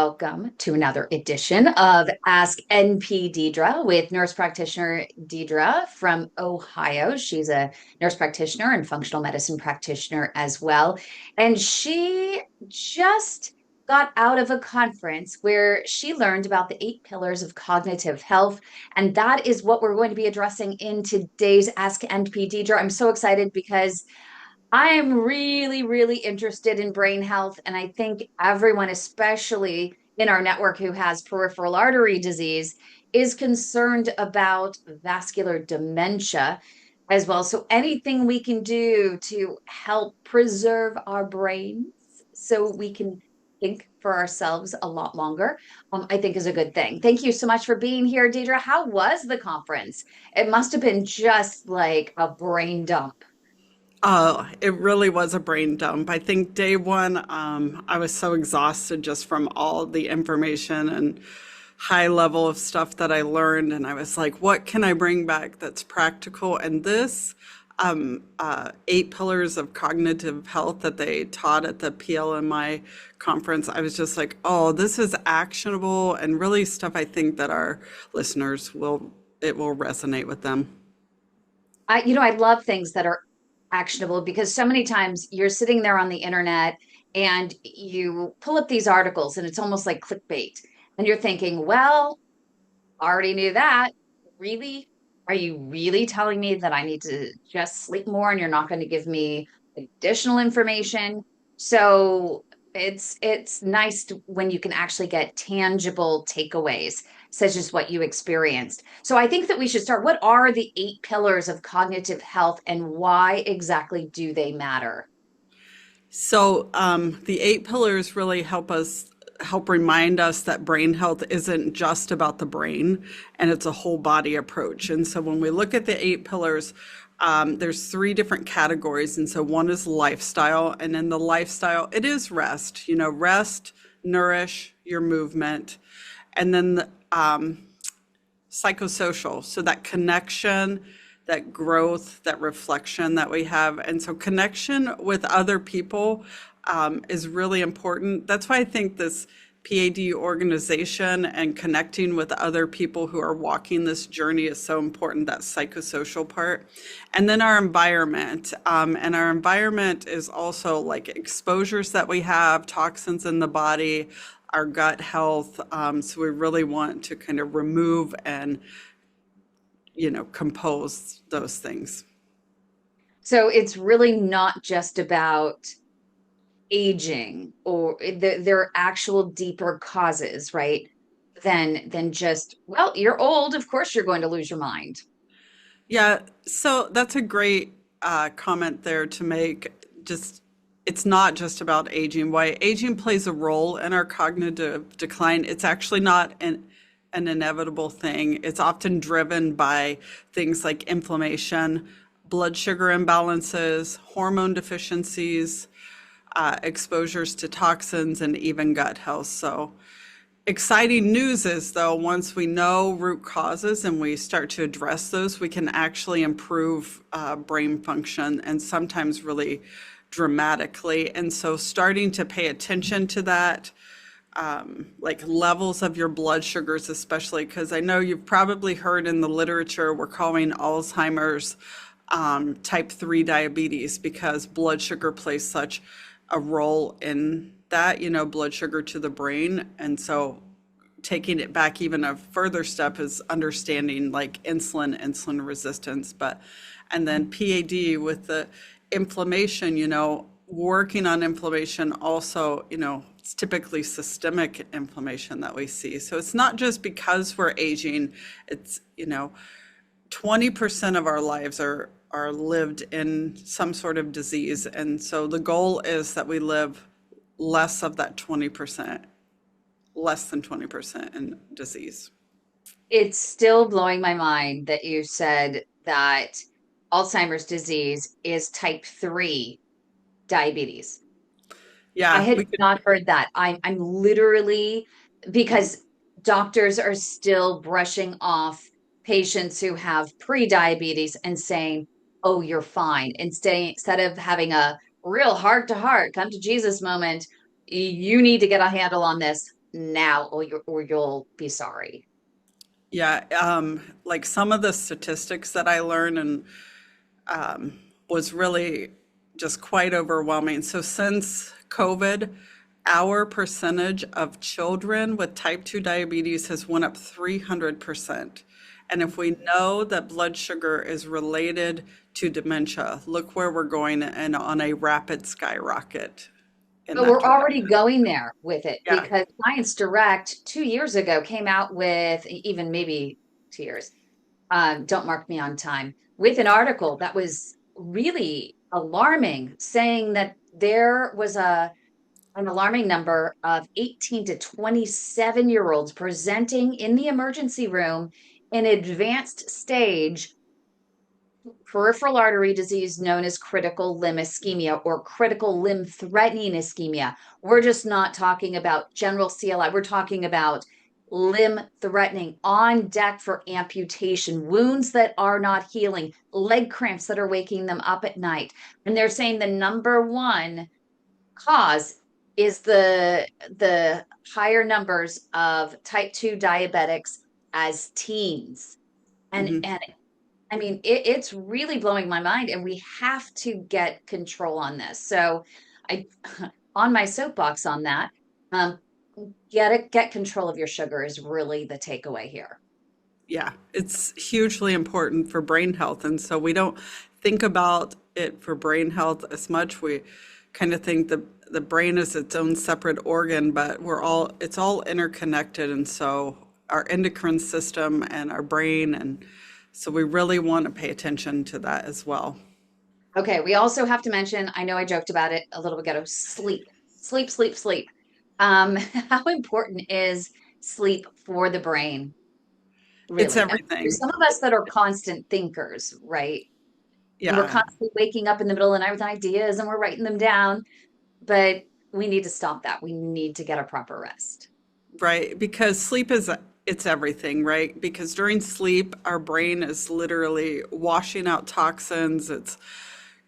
welcome to another edition of Ask NP Deidre with nurse practitioner Deidre from Ohio. She's a nurse practitioner and functional medicine practitioner as well. And she just got out of a conference where she learned about the 8 pillars of cognitive health. And that is what we're going to be addressing in today's Ask NP Deidre. I'm so excited because I am really, really interested in brain health. And I think everyone, especially in our network who has peripheral artery disease, is concerned about vascular dementia as well. So anything we can do to help preserve our brains so we can think for ourselves a lot longer, I think is a good thing. Thank you so much for being here, Deidre. How was the conference? It must have been just like a brain dump. Oh, it really was a brain dump. I think day one, I was so exhausted just from all the information and high level of stuff that I learned. And I was like, what can I bring back that's practical? And this 8 pillars of cognitive health that they taught at the PLMI conference, I was just like, oh, this is actionable and really stuff I think that our listeners it will resonate with them. I love things that are actionable because so many times you're sitting there on the internet and you pull up these articles and it's almost like clickbait. And you're thinking, well, already knew that. Really? Are you really telling me that I need to just sleep more and you're not going to give me additional information? So it's nice when you can actually get tangible takeaways, such as what you experienced. So I think that we should start. What are the 8 pillars of cognitive health and why exactly do they matter? So the 8 pillars really help remind us that brain health isn't just about the brain and it's a whole body approach. And so when we look at the 8 pillars, there's 3 different categories. And so one is lifestyle, and in the lifestyle, it is rest, rest, nourish your movement, and then psychosocial. So that connection, that growth, that reflection that we have. And so connection with other people is really important. That's why I think this PAD organization and connecting with other people who are walking this journey is so important, that psychosocial part. And then our environment. And our environment is also like exposures that we have, toxins in the body, our gut health. So we really want to kind of remove and compose those things. So it's really not just about aging or there are actual deeper causes, right? Than just, well, you're old, of course you're going to lose your mind. Yeah, so that's a great comment there to make. Just it's not just about aging. Why aging plays a role in our cognitive decline, it's actually not an inevitable thing. It's often driven by things like inflammation, blood sugar imbalances, hormone deficiencies, exposures to toxins, and even gut health. So exciting news is, though, once we know root causes and we start to address those, we can actually improve brain function, and sometimes really dramatically. And so starting to pay attention to that, like levels of your blood sugars, especially, because I know you've probably heard in the literature we're calling Alzheimer's type 3 diabetes because blood sugar plays such a role in that, blood sugar to the brain. And so taking it back even a further step is understanding like insulin resistance, and then PAD with the inflammation, working on inflammation also, it's typically systemic inflammation that we see. So it's not just because we're aging, it's, 20% of our lives are lived in some sort of disease. And so the goal is that we live less of that 20%, less than 20% in disease. It's still blowing my mind that you said that Alzheimer's disease is type 3 diabetes. I Yeah, had we could. not heard that. I'm literally, because doctors are still brushing off patients who have pre-diabetes and saying, oh, you're fine. Instead of having a real heart to heart, come to Jesus moment, you need to get a handle on this. now, or you'll be sorry. Yeah, like some of the statistics that I learned and was really just quite overwhelming. So since COVID, our percentage of children with type 2 diabetes has went up 300%. And if we know that blood sugar is related to dementia, look where we're going and on a rapid skyrocket in But that we're direction. already going there with it Yeah. because Science Direct 2 years ago came out with, even maybe 2 years, don't mark me on time, with an article that was really alarming, saying that there was an alarming number of 18 to 27-year-olds presenting in the emergency room in advanced stage peripheral artery disease known as critical limb ischemia or critical limb threatening ischemia. We're just not talking about general CLI. We're talking about limb threatening, on deck for amputation, wounds that are not healing, leg cramps that are waking them up at night. And they're saying the number one cause is the higher numbers of type 2 diabetics as teens. Mhm. And I mean, it's really blowing my mind, and we have to get control on this. So, I, on my soapbox on that, um, get control of your sugar is really the takeaway here. Yeah, it's hugely important for brain health. And so we don't think about it for brain health as much. We kind of think the brain is its own separate organ, but it's all interconnected. And so our endocrine system and our brain, and so we really want to pay attention to that as well. Okay, we also have to mention, I know I joked about it a little bit ago, sleep, sleep, sleep, sleep. How important is sleep for the brain, It's really? I mean, there's everything. some of us that are constant thinkers, right? And we're Yeah, constantly waking up in the middle of the night with ideas and we're writing them down, but we need to stop that. We need to get a proper rest. right. Because sleep is it's everything, right? Because during sleep, our brain is literally washing out toxins. It's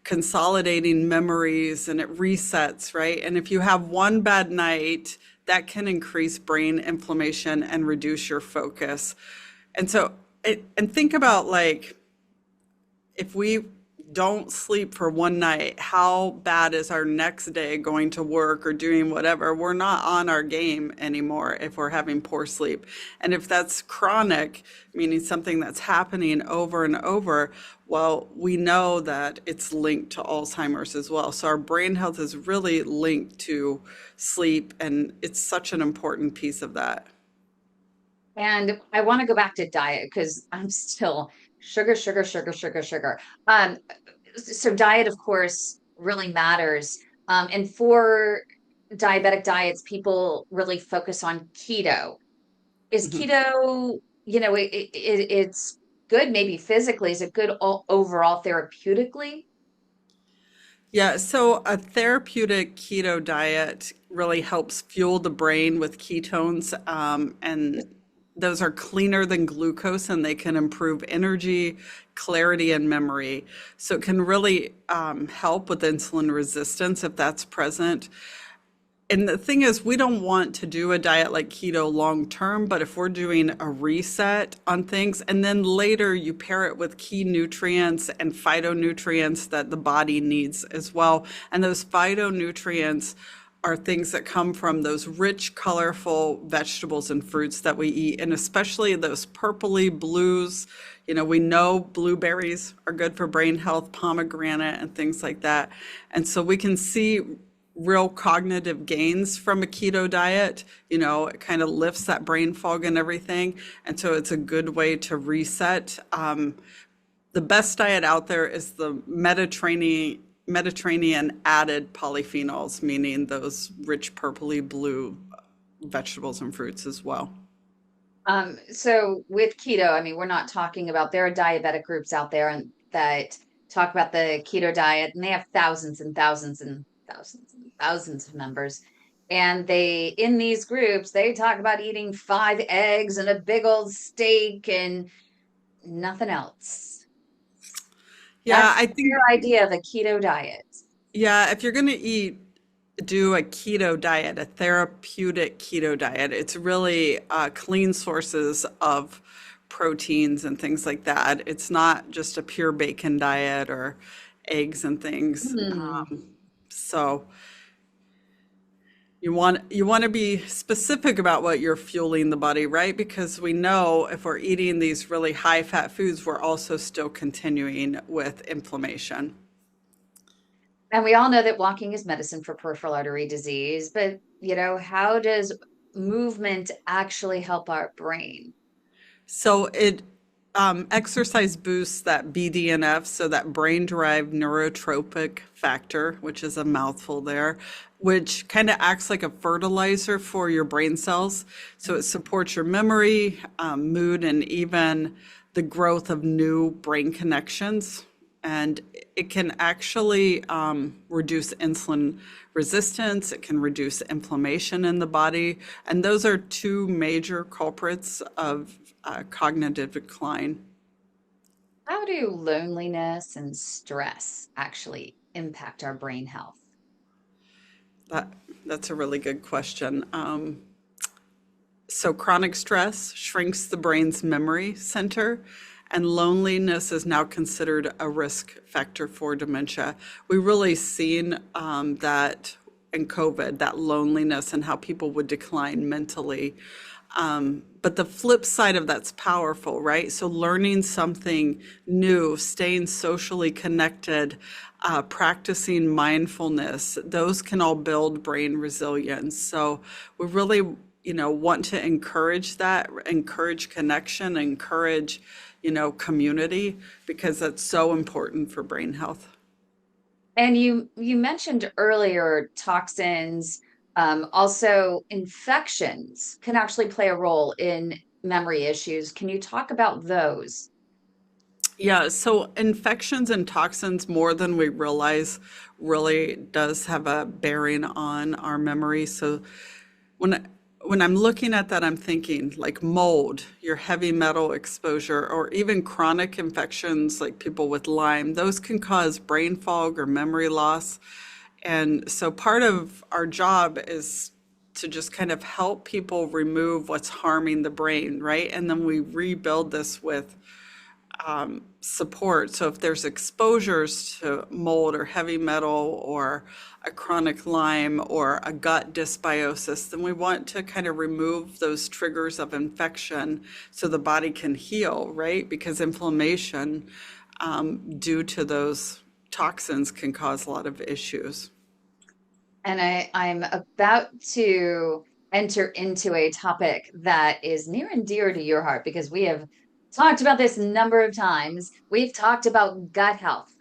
consolidating memories and it resets, right? And if you have one bad night, that can increase brain inflammation and reduce your focus. And so, and think about like if we don't sleep for one night, how bad is our next day going to work or doing whatever? We're not on our game anymore if we're having poor sleep. And if that's chronic, meaning something that's happening over and over, well, we know that it's linked to Alzheimer's as well. So our brain health is really linked to sleep, and it's such an important piece of that. And I want to go back to diet because I'm still sugar, sugar, sugar, sugar, sugar. Um, so diet, of course, really matters. And for diabetic diets, people really focus on keto. Is Mhm. keto, it's good maybe physically. Is it good overall therapeutically? Yeah, so a therapeutic keto diet really helps fuel the brain with ketones, and those are cleaner than glucose and they can improve energy, clarity, and memory. So it can really help with insulin resistance if that's present. And the thing is, we don't want to do a diet like keto long term, but if we're doing a reset on things, and then later you pair it with key nutrients and phytonutrients that the body needs as well. And those phytonutrients are things that come from those rich, colorful vegetables and fruits that we eat, and especially those purpley blues. You know, we know blueberries are good for brain health, pomegranate, and things like that. And so we can see real cognitive gains from a keto diet. You know, it kind of lifts that brain fog and everything. And so it's a good way to reset. The best diet out there is the Mediterranean added polyphenols, meaning those rich purpley blue vegetables and fruits as well. So with keto, I mean, we're not talking about, there are diabetic groups out there and that talk about the keto diet, and they have thousands and thousands and thousands and thousands of members. And in these groups, they talk about eating 5 eggs and a big old steak and nothing else. Yeah, That's I their think idea of a keto diet. Yeah, if you're going to eat, do a keto diet, a therapeutic keto diet. It's really clean sources of proteins and things like that. It's not just a pure bacon diet or eggs and things. Hmm. So you want to be specific about what you're fueling the body, right? Because we know if we're eating these really high fat foods, we're also still continuing with inflammation. And we all know that walking is medicine for peripheral artery disease, but how does movement actually help our brain? So it exercise boosts that BDNF, so that brain-derived neurotropic factor, which is a mouthful there, which kind of acts like a fertilizer for your brain cells. So it supports your memory, mood, and even the growth of new brain connections. And it can actually reduce insulin resistance. It can reduce inflammation in the body. And those are two major culprits of cognitive decline. How do loneliness and stress actually impact our brain health? That, that's a really good question. So chronic stress shrinks the brain's memory center, and loneliness is now considered a risk factor for dementia. We really seen that in COVID, that loneliness and how people would decline mentally. But the flip side of that's powerful, right? So learning something new, staying socially connected, practicing mindfulness, those can all build brain resilience. So we really, want to encourage that, encourage connection, encourage, community, because that's so important for brain health. And you mentioned earlier toxins, also infections can actually play a role in memory issues. Can you talk about those? Yeah, so infections and toxins, more than we realize, really does have a bearing on our memory. So when when I'm looking at that, I'm thinking like mold, your heavy metal exposure, or even chronic infections like people with Lyme, those can cause brain fog or memory loss. And so part of our job is to just kind of help people remove what's harming the brain, right? And then we rebuild this with support. So if there's exposures to mold or heavy metal or a chronic Lyme or a gut dysbiosis, then we want to kind of remove those triggers of infection so the body can heal, right? Because inflammation due to those toxins can cause a lot of issues. And I'm about to enter into a topic that is near and dear to your heart because we have talked about this a number of times. We've talked about gut health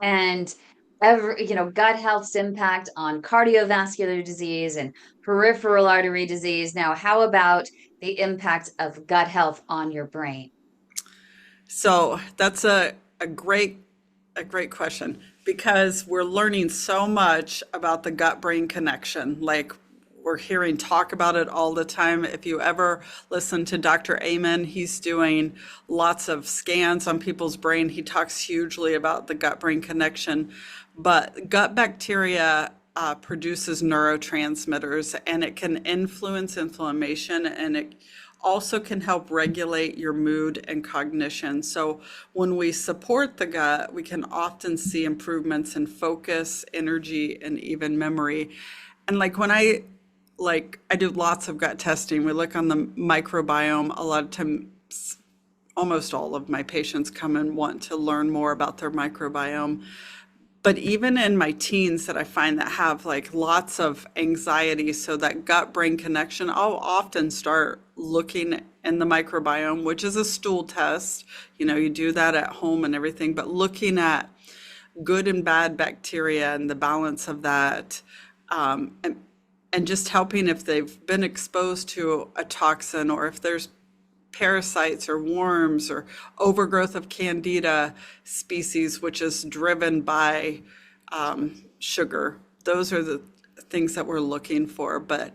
and gut health's impact on cardiovascular disease and peripheral artery disease. Now, how about the impact of gut health on your brain? So that's a great question because we're learning so much about the gut brain connection. Like we're hearing talk about it all the time. If you ever listen to Dr. Amen, he's doing lots of scans on people's brain. He talks hugely about the gut brain connection. But gut bacteria produces neurotransmitters and it can influence inflammation and it also can help regulate your mood and cognition. So when we support the gut, we can often see improvements in focus, energy, and even memory. And I do lots of gut testing. We look on the microbiome. A lot of times, almost all of my patients come and want to learn more about their microbiome. But even in my teens that I find that have like lots of anxiety, so that gut brain connection, I'll often start looking in the microbiome, which is a stool test. You do that at home and everything, but looking at good and bad bacteria and the balance of that, and just helping if they've been exposed to a toxin or if there's parasites or worms or overgrowth of candida species, which is driven by sugar. Those are the things that we're looking for. But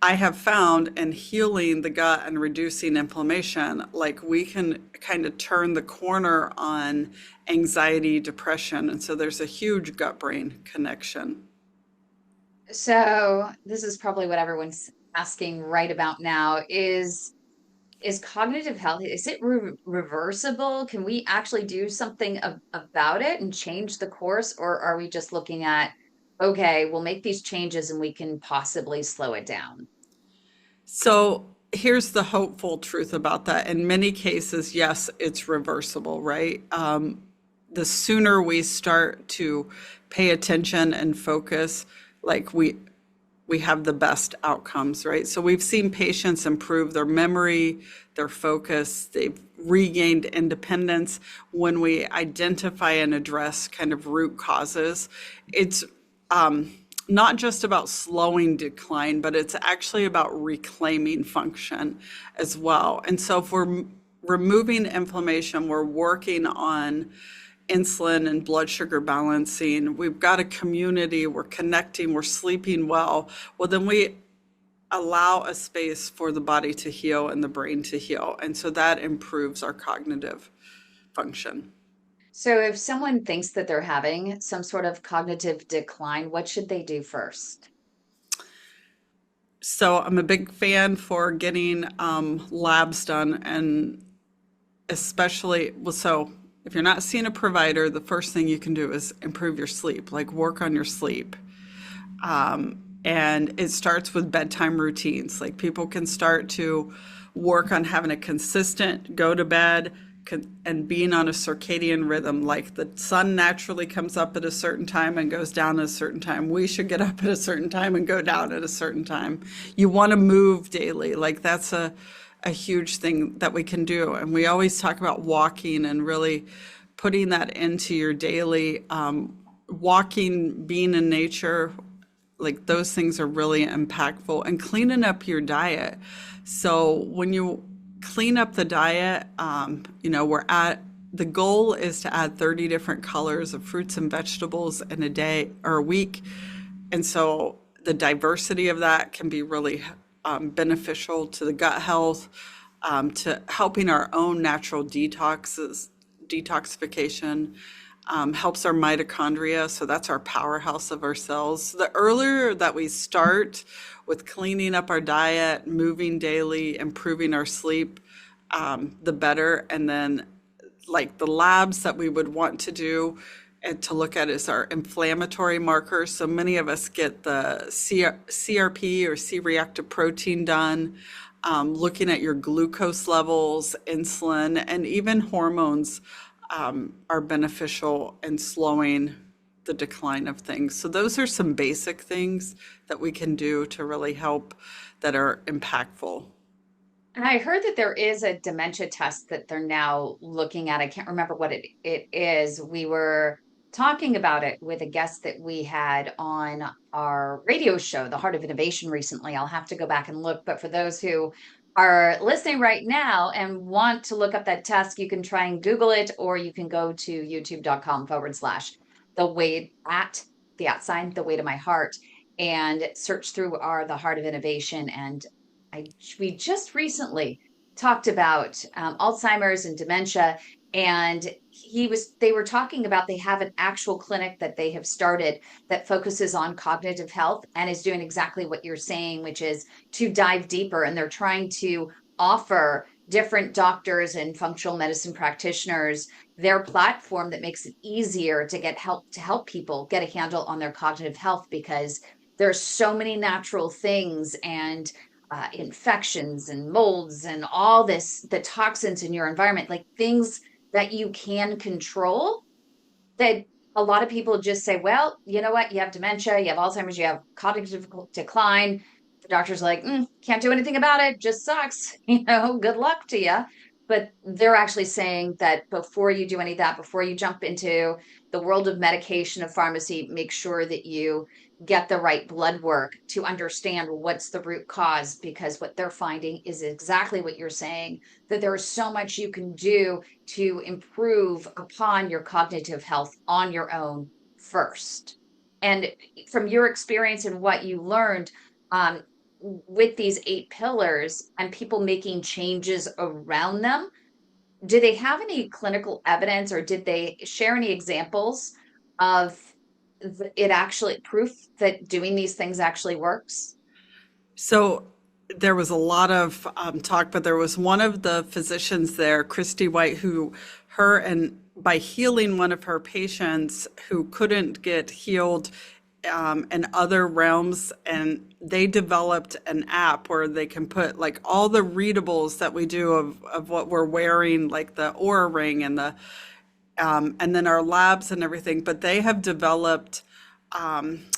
I have found in healing the gut and reducing inflammation, like we can kind of turn the corner on anxiety, depression. And so there's a huge gut brain connection. So this is probably what everyone's asking right about now is cognitive health, is it reversible? Can we actually do something about it and change the course, or are we just looking at, okay, we'll make these changes and we can possibly slow it down? So here's the hopeful truth about that. In many cases, yes, it's reversible, right? The sooner we start to pay attention and focus, like we have the best outcomes, right? So we've seen patients improve their memory, their focus, they've regained independence when we identify and address kind of root causes. It's not just about slowing decline, but it's actually about reclaiming function as well. And so if we're removing inflammation, we're working on insulin and blood sugar balancing, we've got a community, we're connecting, we're sleeping well, well, then we allow a space for the body to heal and the brain to heal. And so that improves our cognitive function. So if someone thinks that they're having some sort of cognitive decline, what should they do first? So I'm a big fan for getting labs done, and especially, well, so if you're not seeing a provider, the first thing you can do is improve your sleep, like work on your sleep. And it starts with bedtime routines. Like people can start to work on having a consistent go to bed and being on a circadian rhythm. Like the sun naturally comes up at a certain time and goes down at a certain time. We should get up at a certain time and go down at a certain time. You want to move daily. Like that's a huge thing that we can do. And we always talk about walking and really putting that into your daily walking, being in nature, like those things are really impactful, and cleaning up your diet. So when you clean up the diet, we're at the goal is to add 30 different colors of fruits and vegetables in a day or a week. And so the diversity of that can be really beneficial to the gut health, to helping our own natural detoxification, helps our mitochondria. So that's our powerhouse of our cells. So the earlier that we start with cleaning up our diet, moving daily, improving our sleep, the better. And then, like the labs that we would want to do and to look at is our inflammatory markers. So many of us get the CRP or C-reactive protein done, looking at your glucose levels, insulin, and even hormones are beneficial in slowing the decline of things. So those are some basic things that we can do to really help that are impactful. And I heard that there is a dementia test that they're now looking at. I can't remember what it is. We were talking about it with a guest that we had on our radio show, The Heart of Innovation, recently. I'll have to go back and look. But for those who are listening right now and want to look up that test, you can try and Google it, or you can go to youtube.com/, the way at the at sign, the way to my heart, and search through our The Heart of Innovation. And we just recently talked about Alzheimer's and dementia, and they were talking about they have an actual clinic that they have started that focuses on cognitive health and is doing exactly what you're saying, which is to dive deeper. And they're trying to offer different doctors and functional medicine practitioners their platform that makes it easier to get help, to help people get a handle on their cognitive health, because there's so many natural things and infections and molds and all this, the toxins in your environment, like things that you can control, that a lot of people just say, well, you know what? You have dementia, you have Alzheimer's, you have cognitive decline. The doctor's like, can't do anything about it, just sucks. Good luck to you. But they're actually saying that before you do any of that, before you jump into the world of medication, of pharmacy, make sure that you get the right blood work to understand what's the root cause, because what they're finding is exactly what you're saying, that there is so much you can do to improve upon your cognitive health on your own first. And from your experience and what you learned, um, with these 8 pillars and people making changes around them, do they have any clinical evidence, or did they share any examples of it actually proof that doing these things actually works? So there was a lot of talk, but there was one of the physicians there, Christy White, who her and by healing one of her patients who couldn't get healed in other realms, and they developed an app where they can put like all the readables that we do of what we're wearing, like the Aura Ring and then our labs and everything. But they have developed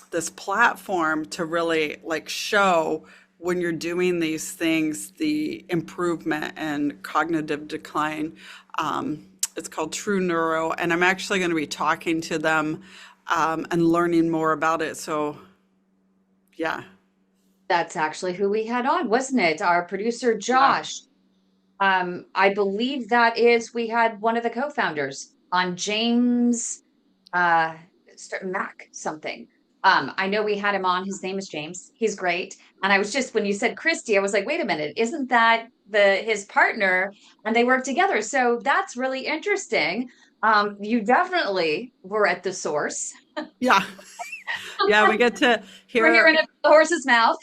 this platform to really like show when you're doing these things, the improvement and cognitive decline. It's called True Neuro, and I'm actually going to be talking to them and learning more about it. So, yeah, That's actually who we had on, wasn't it? Our producer, yeah, Josh. I believe that is, we had one of the co-founders on, James, uh, Mac something. I know we had him on. His name is James. He's great. And I was just, when you said Christy, I was like, wait a minute, isn't that his partner? And they work together. So that's really interesting. You definitely were at the source. yeah, yeah. We get to We're hear. hearing it from the horse's mouth.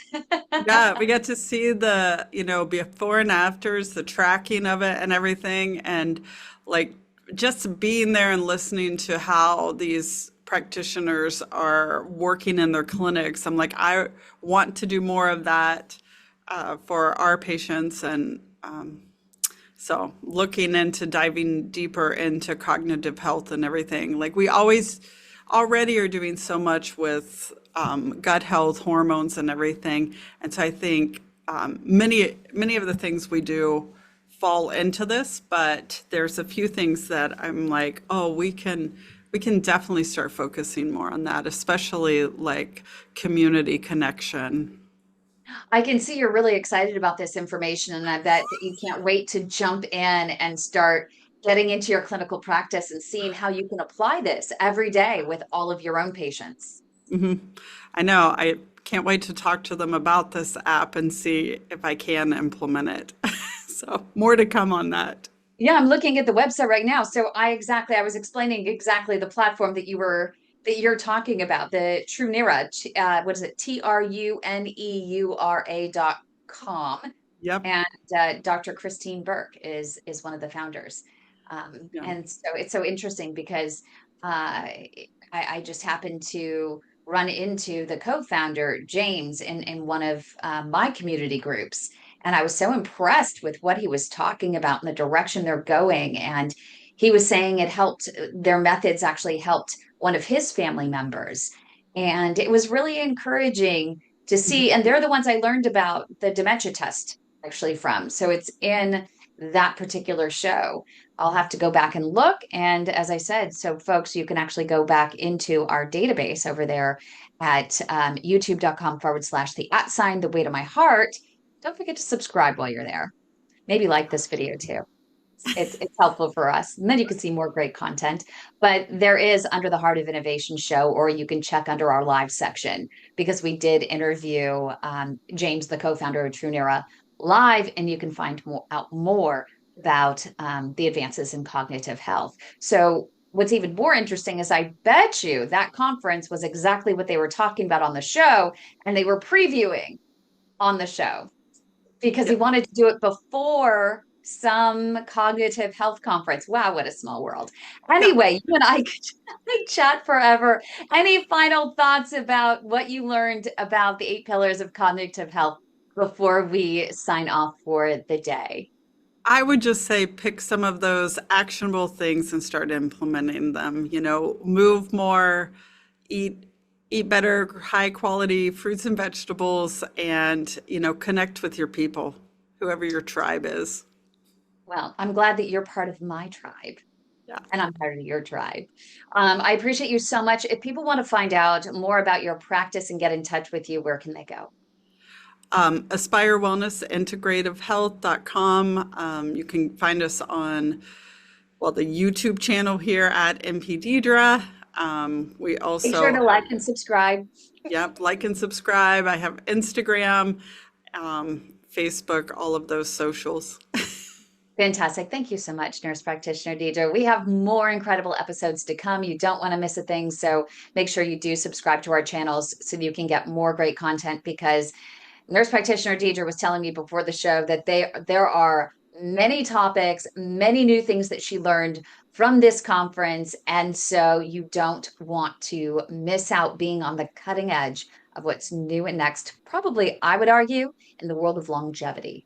Yeah, we get to see the, before and afters, the tracking of it and everything. And like just being there and listening to how these practitioners are working in their clinics. I'm like, I want to do more of that for our patients. And so looking into diving deeper into cognitive health and everything. Like we always already are doing so much with gut health, hormones, and everything. And so I think many of the things we do fall into this, but there's a few things that I'm like, oh, we can definitely start focusing more on that, especially like community connection. I can see you're really excited about this information, and I bet that you can't wait to jump in and start getting into your clinical practice and seeing how you can apply this every day with all of your own patients. hmm I know. I can't wait to talk to them about this app and see if I can implement it. So more to come on that. Yeah, I'm looking at the website right now. So I was explaining exactly the platform that you're talking about, the Trunera, what is it? TRUNEURA.com. Yep. And Dr. Christine Burke is one of the founders. Yeah. And so it's so interesting because I just happened to run into the co-founder James in one of my community groups, and I was so impressed with what he was talking about and the direction they're going. And he was saying it helped, their methods actually helped one of his family members, and it was really encouraging to see. And they're the ones I learned about the dementia test actually from. So it's in that particular show. I'll have to go back and look. And as I said, so folks, you can actually go back into our database over there at youtube.com/, the @ sign, the way to my heart. Don't forget to subscribe while you're there. Maybe like this video too. It's helpful for us. And then you can see more great content. But there is Under the Heart of Innovation show, or you can check under our live section, because we did interview James, the co-founder of Trunera, live, and you can find out more about the advances in cognitive health. So what's even more interesting is, I bet you that conference was exactly what they were talking about on the show, and they were previewing on the show because Yeah. he wanted to do it before some cognitive health conference. Wow, what a small world. Yeah. Anyway, you and I could chat forever. Any final thoughts about what you learned about the 8 pillars of cognitive health before we sign off for the day? I would just say pick some of those actionable things and start implementing them. Move more, eat eat better, high quality fruits and vegetables, and connect with your people, whoever your tribe is. Well, I'm glad that you're part of my tribe. Yeah. And I'm part of your tribe. I appreciate you so much. If people want to find out more about your practice and get in touch with you, where can they go? Aspire Wellness Integrative Health.com. You can find us on, well, the YouTube channel here at MPDedra. We Make sure also, to like and subscribe. yep, like and subscribe. I have Instagram, Facebook, all of those socials. Fantastic. Thank you so much, nurse practitioner Deidre. We have more incredible episodes to come. You don't want to miss a thing. So make sure you do subscribe to our channels so that you can get more great content because nurse practitioner Deidre was telling me before the show that there are many topics, many new things that she learned from this conference. And so you don't want to miss out being on the cutting edge of what's new and next, probably, I would argue, in the world of longevity.